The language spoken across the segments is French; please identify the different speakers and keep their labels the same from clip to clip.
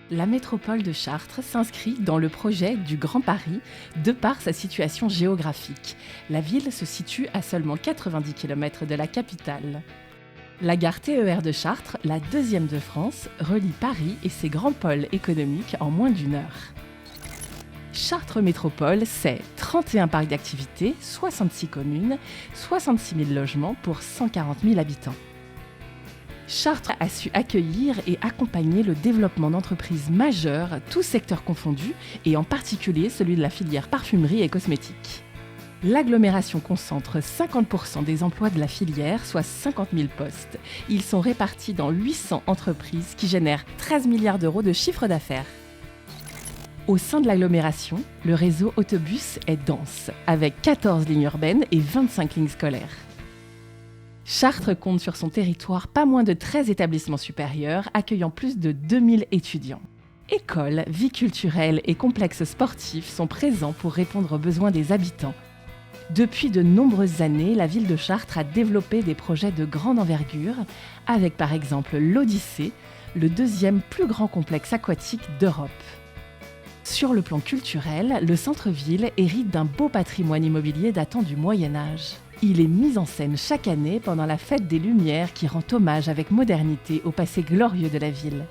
Speaker 1: La métropole de Chartres s'inscrit dans le projet du Grand Paris de par sa situation géographique. La ville se situe à seulement 90 km de la capitale. La gare TER de Chartres, la deuxième de France, relie Paris et ses grands pôles économiques en moins d'une heure. Chartres Métropole, c'est 31 parcs d'activités, 66 communes, 66 000 logements pour 140 000 habitants. Chartres a su accueillir et accompagner le développement d'entreprises majeures, tous secteurs confondus, et en particulier celui de la filière parfumerie et cosmétique. L'agglomération concentre 50% des emplois de la filière, soit 50 000 postes. Ils sont répartis dans 800 entreprises qui génèrent 13 milliards d'euros de chiffre d'affaires. Au sein de l'agglomération, le réseau autobus est dense, avec 14 lignes urbaines et 25 lignes scolaires. Chartres compte sur son territoire pas moins de 13 établissements supérieurs, accueillant plus de 2000 étudiants. Écoles, vie culturelle et complexes sportifs sont présents pour répondre aux besoins des habitants. Depuis de nombreuses années, la ville de Chartres a développé des projets de grande envergure, avec par exemple l'Odyssée, le deuxième plus grand complexe aquatique d'Europe. Sur le plan culturel, le centre-ville hérite d'un beau patrimoine immobilier datant du Moyen-Âge. Il est mis en scène chaque année pendant la Fête des Lumières qui rend hommage avec modernité au passé glorieux de la ville.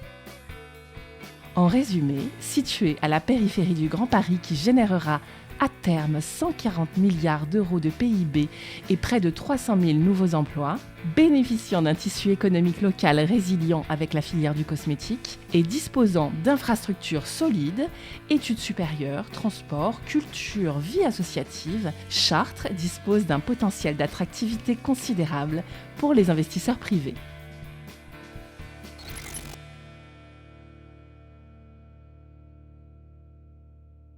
Speaker 1: En résumé, situé à la périphérie du Grand Paris qui générera à terme 140 milliards d'euros de PIB et près de 300 000 nouveaux emplois, bénéficiant d'un tissu économique local résilient avec la filière du cosmétique et disposant d'infrastructures solides, études supérieures, transports, culture, vie associative, Chartres dispose d'un potentiel d'attractivité considérable pour les investisseurs privés.